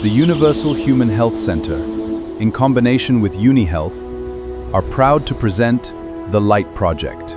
The Universal Human Health Center, in combination with UniHealth, are proud to present the Light Project.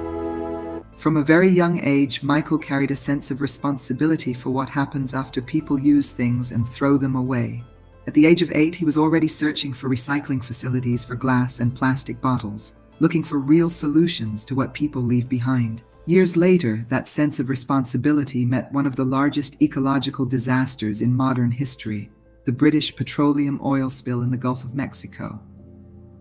From a very young age, Michael carried a sense of responsibility for what happens after people use things and throw them away. At the age of 8, he was already searching for recycling facilities for glass and plastic bottles, looking for real solutions to what people leave behind. Years later, that sense of responsibility met one of the largest ecological disasters in modern history, the British petroleum oil spill in the Gulf of Mexico.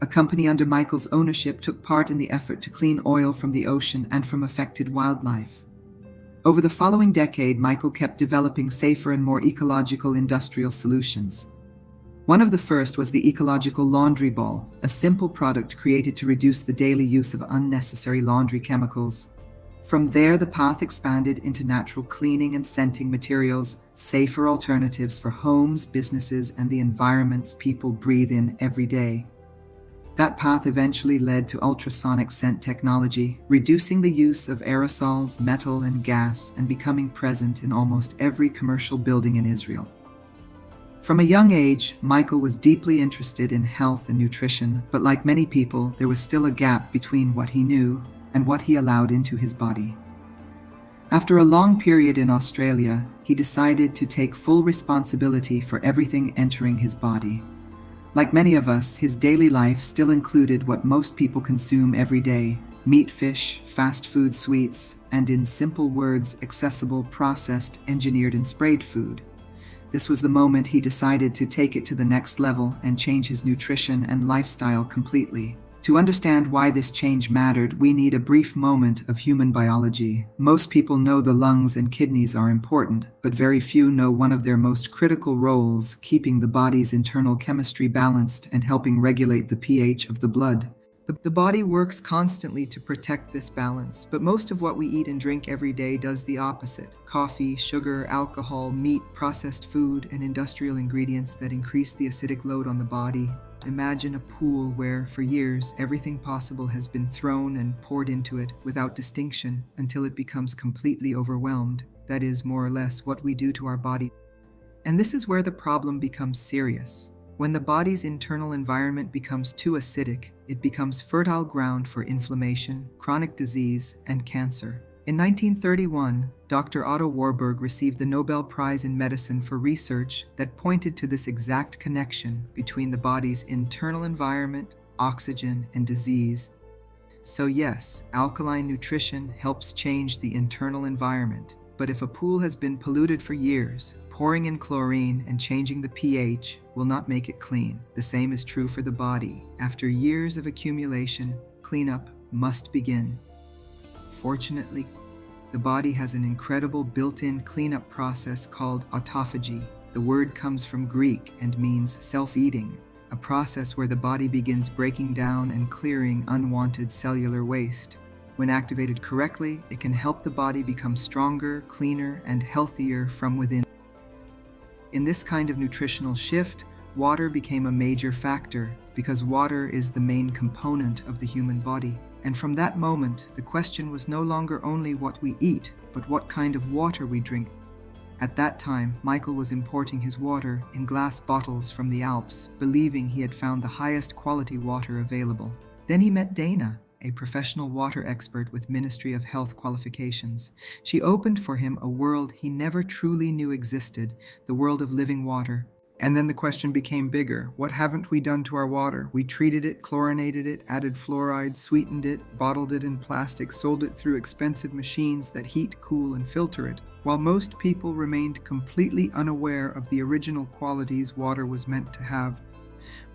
A company under Michael's ownership took part in the effort to clean oil from the ocean and from affected wildlife. Over the following decade, Michael kept developing safer and more ecological industrial solutions. One of the first was the ecological laundry ball, a simple product created to reduce the daily use of unnecessary laundry chemicals. From there, the path expanded into natural cleaning and scenting materials, safer alternatives for homes, businesses, and the environments people breathe in every day. That path eventually led to ultrasonic scent technology, reducing the use of aerosols, metal, and gas, and becoming present in almost every commercial building in Israel. From a young age, Michael was deeply interested in health and nutrition, but like many people, there was still a gap between what he knew and what he allowed into his body. After a long period in Australia, he decided to take full responsibility for everything entering his body. Like many of us, his daily life still included what most people consume every day: meat, fish, fast food, sweets, and in simple words, accessible, processed, engineered, and sprayed food. This was the moment he decided to take it to the next level and change his nutrition and lifestyle completely. To understand why this change mattered, we need a brief moment of human biology. Most people know the lungs and kidneys are important, but very few know one of their most critical roles, keeping the body's internal chemistry balanced and helping regulate the pH of the blood. The body works constantly to protect this balance, but most of what we eat and drink every day does the opposite. Coffee, sugar, alcohol, meat, processed food, and industrial ingredients that increase the acidic load on the body. Imagine a pool where, for years, everything possible has been thrown and poured into it without distinction until it becomes completely overwhelmed. That is, more or less, what we do to our body. And this is where the problem becomes serious. When the body's internal environment becomes too acidic, it becomes fertile ground for inflammation, chronic disease, and cancer. In 1931, Dr. Otto Warburg received the Nobel Prize in Medicine for research that pointed to this exact connection between the body's internal environment, oxygen, and disease. So yes, alkaline nutrition helps change the internal environment, but if a pool has been polluted for years, pouring in chlorine and changing the pH will not make it clean. The same is true for the body. After years of accumulation, cleanup must begin. Fortunately, the body has an incredible built-in cleanup process called autophagy. The word comes from Greek and means self-eating, a process where the body begins breaking down and clearing unwanted cellular waste. When activated correctly, it can help the body become stronger, cleaner, and healthier from within. In this kind of nutritional shift, water became a major factor because water is the main component of the human body. And from that moment, the question was no longer only what we eat, but what kind of water we drink. At that time, Michael was importing his water in glass bottles from the Alps, believing he had found the highest quality water available. Then he met Dana, a professional water expert with Ministry of Health qualifications. She opened for him a world he never truly knew existed, the world of living water. And then the question became bigger. What haven't we done to our water? We treated it, chlorinated it, added fluoride, sweetened it, bottled it in plastic, sold it through expensive machines that heat, cool, and filter it, while most people remained completely unaware of the original qualities water was meant to have.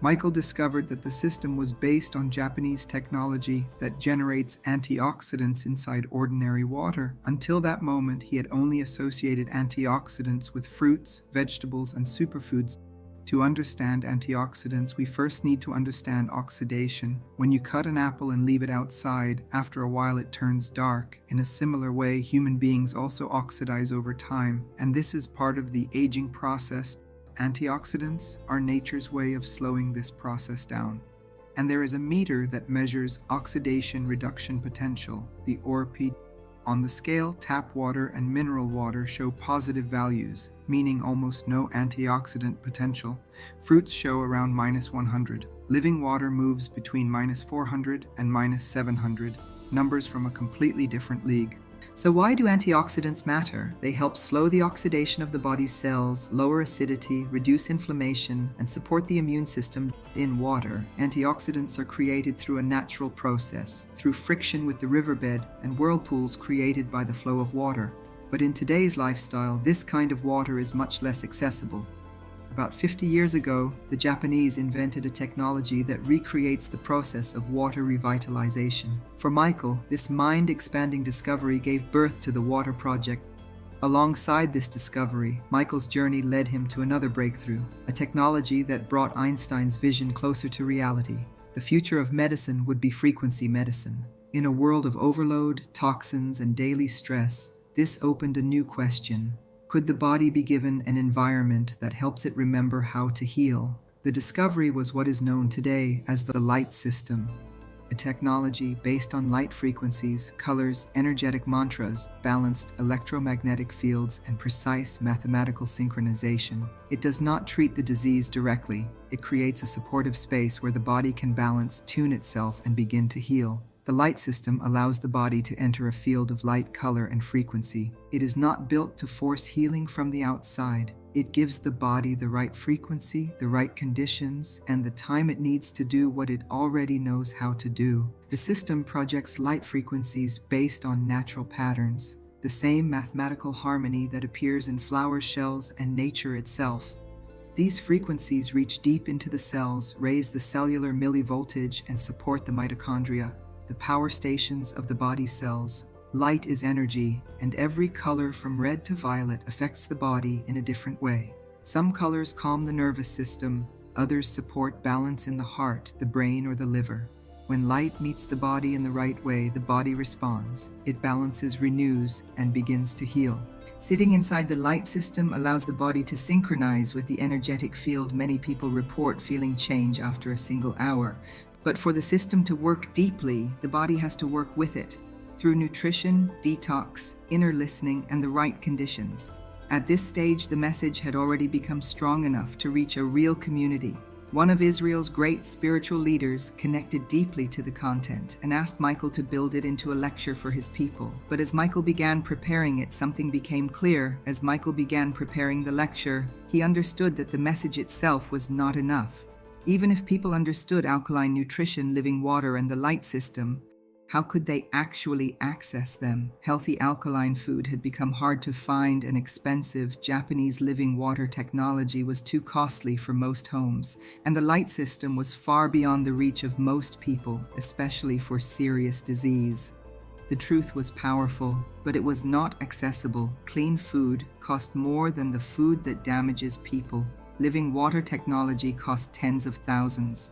Michael discovered that the system was based on Japanese technology that generates antioxidants inside ordinary water. Until that moment, he had only associated antioxidants with fruits, vegetables, and superfoods. To understand antioxidants, we first need to understand oxidation. When you cut an apple and leave it outside, after a while it turns dark. In a similar way, human beings also oxidize over time, and this is part of the aging process. Antioxidants are nature's way of slowing this process down. And there is a meter that measures oxidation reduction potential, the ORP. On the scale, tap water and mineral water show positive values, meaning almost no antioxidant potential. Fruits show around -100. Living water moves between -400 and -700, numbers from a completely different league. So why do antioxidants matter? They help slow the oxidation of the body's cells, lower acidity, reduce inflammation, and support the immune system. In water, antioxidants are created through a natural process, through friction with the riverbed and whirlpools created by the flow of water. But in today's lifestyle, this kind of water is much less accessible. About 50 years ago, the Japanese invented a technology that recreates the process of water revitalization. For Michael, this mind-expanding discovery gave birth to the Water Project. Alongside this discovery, Michael's journey led him to another breakthrough, a technology that brought Einstein's vision closer to reality. The future of medicine would be frequency medicine. In a world of overload, toxins, and daily stress, this opened a new question. Could the body be given an environment that helps it remember how to heal? The discovery was what is known today as the light system, a technology based on light frequencies, colors, energetic mantras, balanced electromagnetic fields, and precise mathematical synchronization. It does not treat the disease directly. It creates a supportive space where the body can balance, tune itself, and begin to heal. The light system allows the body to enter a field of light, color, and frequency. It is not built to force healing from the outside. It gives the body the right frequency, the right conditions, and the time it needs to do what it already knows how to do. The system projects light frequencies based on natural patterns, the same mathematical harmony that appears in flower shells and nature itself. These frequencies reach deep into the cells, raise the cellular millivoltage, and support the mitochondria, the power stations of the body cells. Light is energy, and every color from red to violet affects the body in a different way. Some colors calm the nervous system, others support balance in the heart, the brain, or the liver. When light meets the body in the right way, the body responds. It balances, renews, and begins to heal. Sitting inside the light system allows the body to synchronize with the energetic field. Many people report feeling change after a single hour. But for the system to work deeply, the body has to work with it, through nutrition, detox, inner listening, and the right conditions. At this stage, the message had already become strong enough to reach a real community. One of Israel's great spiritual leaders connected deeply to the content and asked Michael to build it into a lecture for his people. But as Michael began preparing it, something became clear. As Michael began preparing the lecture, he understood that the message itself was not enough. Even if people understood alkaline nutrition, living water, and the light system, how could they actually access them? Healthy alkaline food had become hard to find and expensive. Japanese living water technology was too costly for most homes, and the light system was far beyond the reach of most people, especially for serious disease. The truth was powerful, but it was not accessible. Clean food cost more than the food that damages people. Living water technology cost tens of thousands,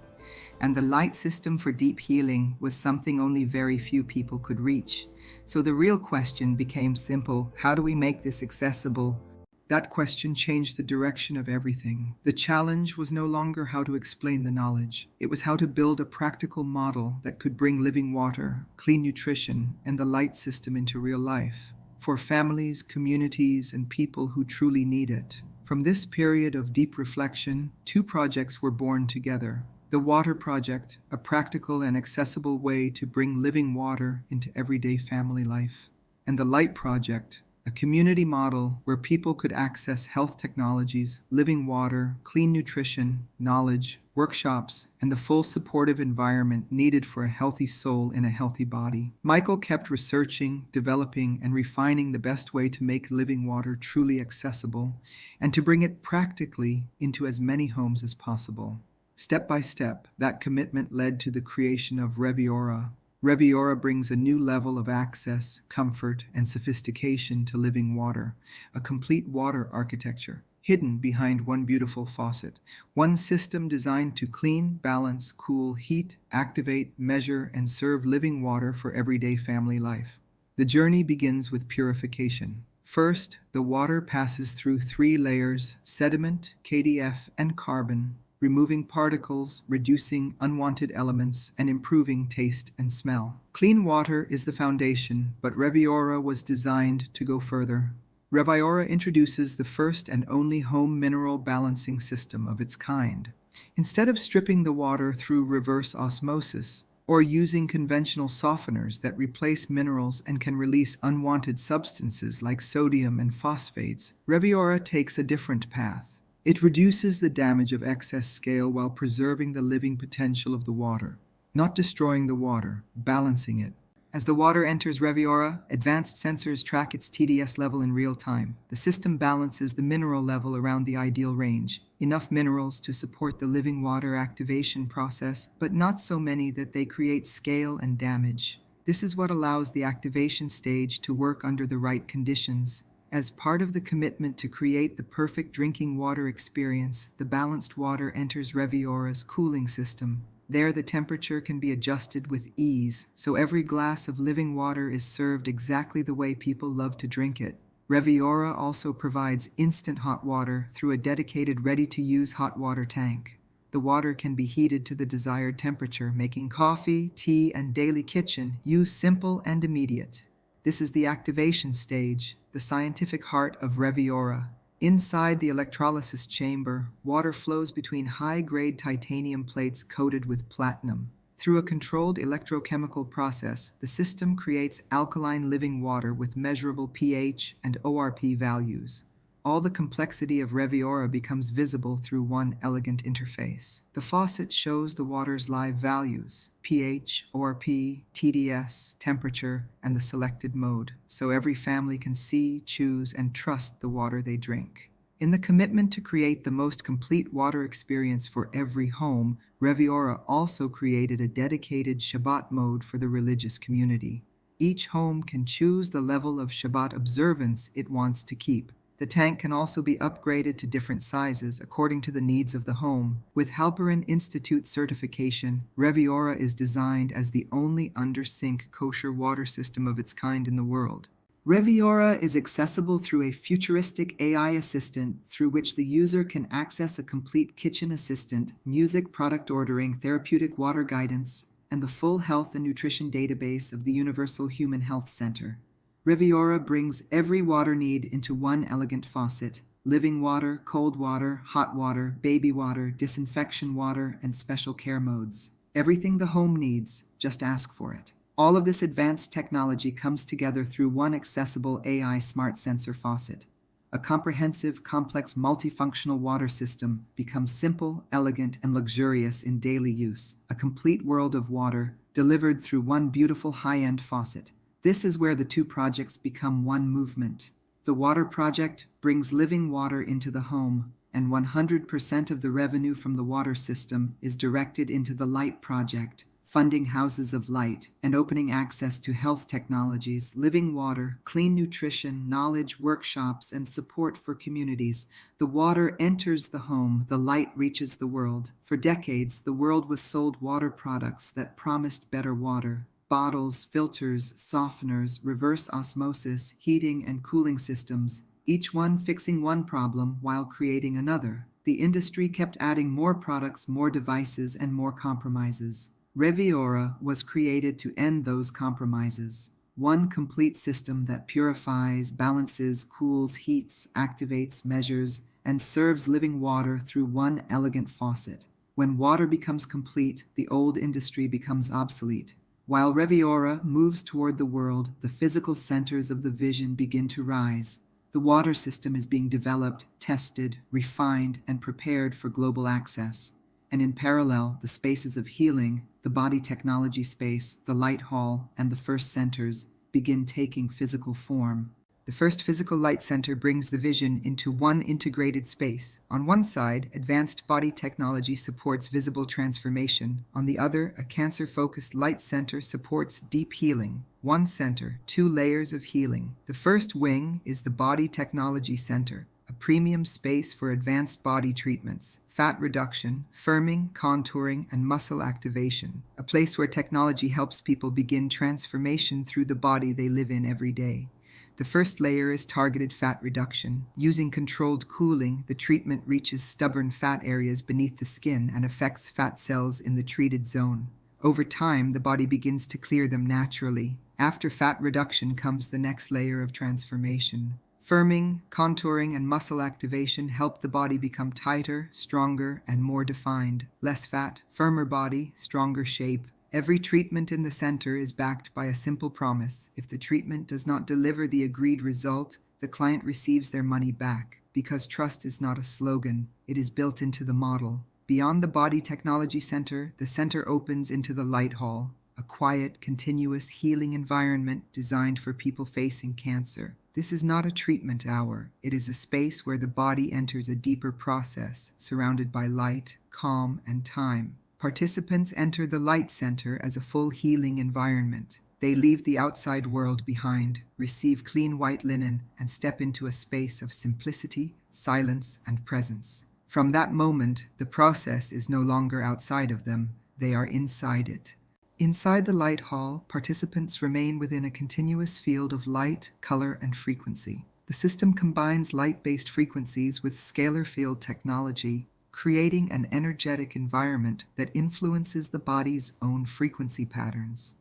and the light system for deep healing was something only very few people could reach. So the real question became simple: how do we make this accessible? That question changed the direction of everything. The challenge was no longer how to explain the knowledge. It was how to build a practical model that could bring living water, clean nutrition, and the light system into real life, for families, communities, and people who truly need it. From this period of deep reflection, two projects were born together. The Water Project, a practical and accessible way to bring living water into everyday family life. And the Light Project, a community model where people could access health technologies, living water, clean nutrition, knowledge, workshops, and the full supportive environment needed for a healthy soul in a healthy body. Michael kept researching, developing, and refining the best way to make living water truly accessible and to bring it practically into as many homes as possible. Step by step, that commitment led to the creation of Reviora. Reviora brings a new level of access, comfort, and sophistication to living water, a complete water architecture, hidden behind one beautiful faucet, one system designed to clean, balance, cool, heat, activate, measure, and serve living water for everyday family life. The journey begins with purification. First, the water passes through 3 layers: sediment, KDF, and carbon, removing particles, reducing unwanted elements, and improving taste and smell. Clean water is the foundation, but Reviora was designed to go further. Reviora introduces the first and only home mineral balancing system of its kind. Instead of stripping the water through reverse osmosis, or using conventional softeners that replace minerals and can release unwanted substances like sodium and phosphates, Reviora takes a different path. It reduces the damage of excess scale while preserving the living potential of the water, not destroying the water, balancing it. As the water enters Reviora, advanced sensors track its TDS level in real time. The system balances the mineral level around the ideal range, enough minerals to support the living water activation process, but not so many that they create scale and damage. This is what allows the activation stage to work under the right conditions. As part of the commitment to create the perfect drinking water experience, the balanced water enters Reviora's cooling system. There, the temperature can be adjusted with ease, so every glass of living water is served exactly the way people love to drink it. Reviora also provides instant hot water through a dedicated ready-to-use hot water tank. The water can be heated to the desired temperature, making coffee, tea, and daily kitchen use simple and immediate. This is the activation stage, the scientific heart of Reviora. Inside the electrolysis chamber, water flows between high-grade titanium plates coated with platinum. Through a controlled electrochemical process, the system creates alkaline living water with measurable pH and ORP values. All the complexity of Reviora becomes visible through one elegant interface. The faucet shows the water's live values: pH, ORP, TDS, temperature, and the selected mode, so every family can see, choose, and trust the water they drink. In the commitment to create the most complete water experience for every home, Reviora also created a dedicated Shabbat mode for the religious community. Each home can choose the level of Shabbat observance it wants to keep. The tank can also be upgraded to different sizes according to the needs of the home. With Halperin Institute certification, Reviora is designed as the only under-sink kosher water system of its kind in the world. Reviora is accessible through a futuristic AI assistant through which the user can access a complete kitchen assistant, music product ordering, therapeutic water guidance, and the full health and nutrition database of the Universal Human Health Center. Reviora brings every water need into one elegant faucet: living water, cold water, hot water, baby water, disinfection water, and special care modes. Everything the home needs, just ask for it. All of this advanced technology comes together through one accessible AI smart sensor faucet. A comprehensive, complex, multifunctional water system becomes simple, elegant, and luxurious in daily use. A complete world of water delivered through one beautiful high-end faucet. This is where the two projects become one movement. The Water Project brings living water into the home, and 100% of the revenue from the water system is directed into the Light Project, funding houses of light and opening access to health technologies, living water, clean nutrition, knowledge, workshops, and support for communities. The water enters the home, the light reaches the world. For decades, the world was sold water products that promised better water. Bottles, filters, softeners, reverse osmosis, heating and cooling systems, each one fixing one problem while creating another. The industry kept adding more products, more devices, and more compromises. Reviora was created to end those compromises. One complete system that purifies, balances, cools, heats, activates, measures, and serves living water through one elegant faucet. When water becomes complete, the old industry becomes obsolete. While Reviora moves toward the world, the physical centers of the vision begin to rise. The water system is being developed, tested, refined, and prepared for global access. And in parallel, the spaces of healing, the body technology space, the light hall, and the first centers begin taking physical form. The first physical light center brings the vision into one integrated space. On one side, advanced body technology supports visible transformation. On the other, a cancer-focused light center supports deep healing. One center, two layers of healing. The first wing is the Body Technology Center, a premium space for advanced body treatments, fat reduction, firming, contouring, and muscle activation. A place where technology helps people begin transformation through the body they live in every day. The first layer is targeted fat reduction. Using controlled cooling, the treatment reaches stubborn fat areas beneath the skin and affects fat cells in the treated zone. Over time, the body begins to clear them naturally. After fat reduction comes the next layer of transformation. Firming, contouring, and muscle activation help the body become tighter, stronger, and more defined. Less fat, firmer body, stronger shape. Every treatment in the center is backed by a simple promise. If the treatment does not deliver the agreed result, the client receives their money back. Because trust is not a slogan, it is built into the model. Beyond the Body Technology Center, the center opens into the Light Hall, a quiet, continuous healing environment designed for people facing cancer. This is not a treatment hour. It is a space where the body enters a deeper process, surrounded by light, calm, and time. Participants enter the Light Center as a full healing environment. They leave the outside world behind, receive clean white linen, and step into a space of simplicity, silence, and presence. From that moment, the process is no longer outside of them, they are inside it. Inside the Light Hall, participants remain within a continuous field of light, color, and frequency. The system combines light-based frequencies with scalar field technology, creating an energetic environment that influences the body's own frequency patterns.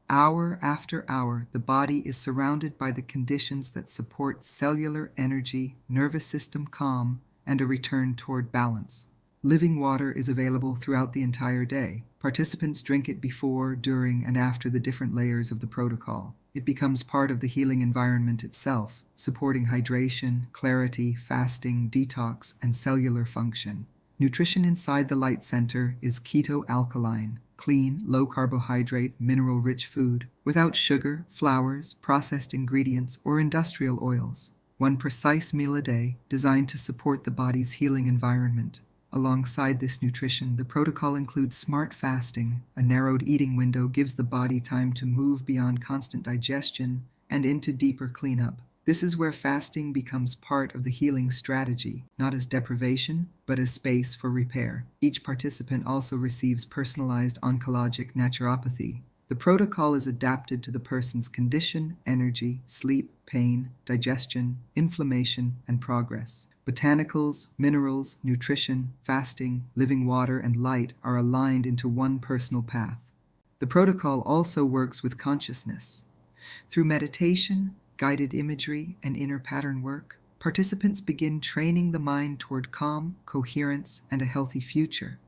Hour after hour, the body is surrounded by the conditions that support cellular energy, nervous system calm, and a return toward balance. Living water is available throughout the entire day. Participants drink it before, during, and after the different layers of the protocol. It becomes part of the healing environment itself, supporting hydration, clarity, fasting, detox, and cellular function. Nutrition inside the Light Center is keto-alkaline, clean, low-carbohydrate, mineral-rich food, without sugar, flours, processed ingredients, or industrial oils. One precise meal a day, designed to support the body's healing environment. Alongside this nutrition, the protocol includes smart fasting. A narrowed eating window gives the body time to move beyond constant digestion and into deeper cleanup. This is where fasting becomes part of the healing strategy, not as deprivation, but as space for repair. Each participant also receives personalized oncologic naturopathy. The protocol is adapted to the person's condition, energy, sleep, pain, digestion, inflammation, and progress. Botanicals, minerals, nutrition, fasting, living water, and light are aligned into one personal path. The protocol also works with consciousness. Through meditation, guided imagery, and inner pattern work, participants begin training the mind toward calm, coherence, and a healthy future.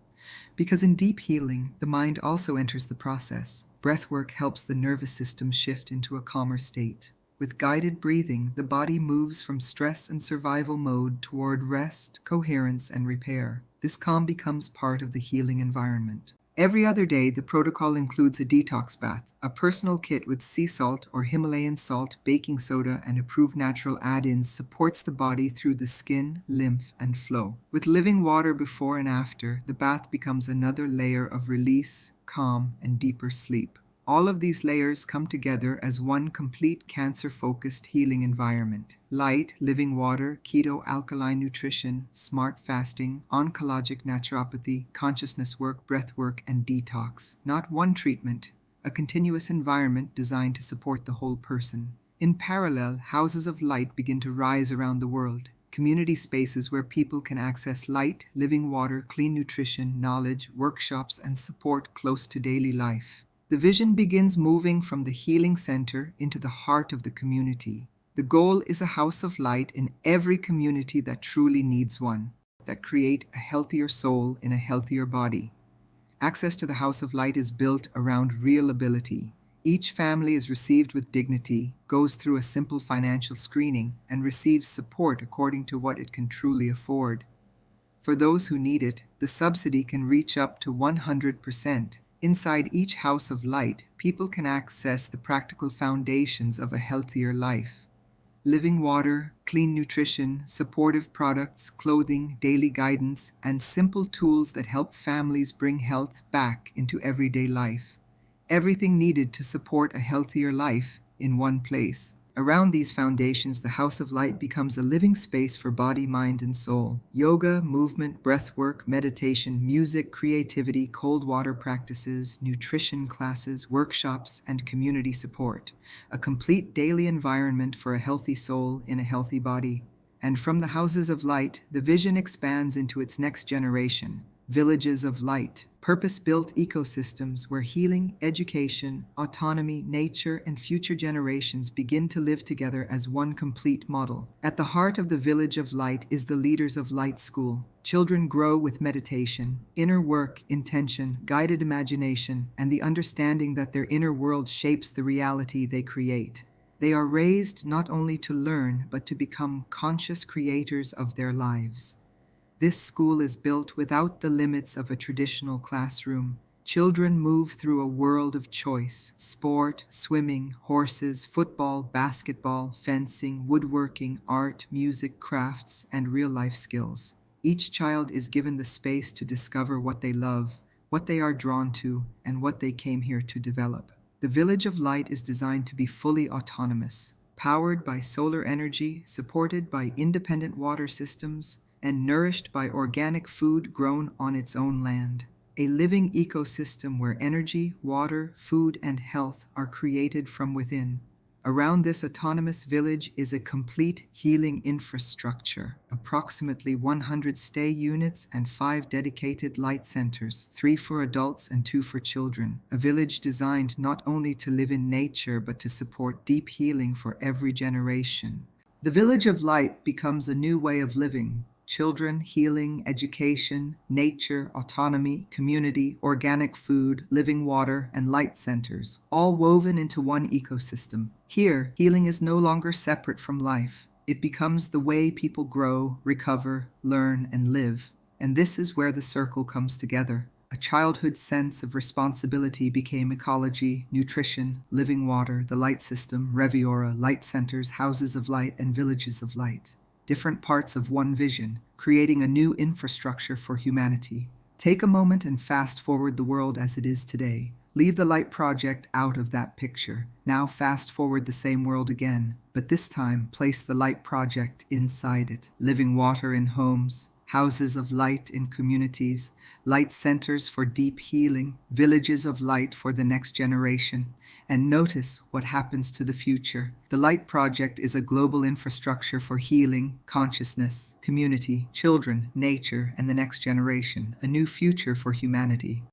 Because in deep healing, the mind also enters the process. Breathwork helps the nervous system shift into a calmer state. With guided breathing, the body moves from stress and survival mode toward rest, coherence, and repair. This calm becomes part of the healing environment. Every other day, the protocol includes a detox bath, a personal kit with sea salt or Himalayan salt, baking soda, and approved natural add-ins supports the body through the skin, lymph, and flow. With living water before and after, the bath becomes another layer of release, calm, and deeper sleep. All of these layers come together as one complete cancer-focused healing environment. Light, living water, keto-alkaline nutrition, smart fasting, oncologic naturopathy, consciousness work, breath work, and detox. Not one treatment, a continuous environment designed to support the whole person. In parallel, houses of light begin to rise around the world. Community spaces where people can access light, living water, clean nutrition, knowledge, workshops, and support close to daily life. The vision begins moving from the healing center into the heart of the community. The goal is a house of light in every community that truly needs one, that create a healthier soul in a healthier body. Access to the house of light is built around real ability. Each family is received with dignity, goes through a simple financial screening, and receives support according to what it can truly afford. For those who need it, the subsidy can reach up to 100%. Inside each house of light, people can access the practical foundations of a healthier life. Living water, clean nutrition, supportive products, clothing, daily guidance, and simple tools that help families bring health back into everyday life. Everything needed to support a healthier life in one place. Around these foundations, the House of Light becomes a living space for body, mind, and soul. Yoga, movement, breathwork, meditation, music, creativity, cold water practices, nutrition classes, workshops, and community support. A complete daily environment for a healthy soul in a healthy body. And from the Houses of Light, the vision expands into its next generation. Villages of Light, purpose-built ecosystems where healing, education, autonomy, nature, and future generations begin to live together as one complete model. At the heart of the Village of Light is the Leaders of Light School. Children grow with meditation, inner work, intention, guided imagination, and the understanding that their inner world shapes the reality they create. They are raised not only to learn, but to become conscious creators of their lives. This school is built without the limits of a traditional classroom. Children move through a world of choice: sport, swimming, horses, football, basketball, fencing, woodworking, art, music, crafts, and real-life skills. Each child is given the space to discover what they love, what they are drawn to, and what they came here to develop. The Village of Light is designed to be fully autonomous, powered by solar energy, supported by independent water systems, and nourished by organic food grown on its own land. A living ecosystem where energy, water, food, and health are created from within. Around this autonomous village is a complete healing infrastructure, approximately 100 stay units and 5 dedicated light centers, 3 for adults and 2 for children. A village designed not only to live in nature but to support deep healing for every generation. The Village of Light becomes a new way of living. Children, healing, education, nature, autonomy, community, organic food, living water, and light centers, all woven into one ecosystem. Here, healing is no longer separate from life. It becomes the way people grow, recover, learn, and live. And this is where the circle comes together. A childhood sense of responsibility became ecology, nutrition, living water, the light system, Reviora, light centers, houses of light, and villages of light. Different parts of one vision, creating a new infrastructure for humanity. Take a moment and fast forward the world as it is today. Leave the Light Project out of that picture. Now fast forward the same world again, but this time place the Light Project inside it. Living water in homes, houses of light in communities, light centers for deep healing, villages of light for the next generation. And notice what happens to the future. The Light Project is a global infrastructure for healing, consciousness, community, children, nature, and the next generation, a new future for humanity.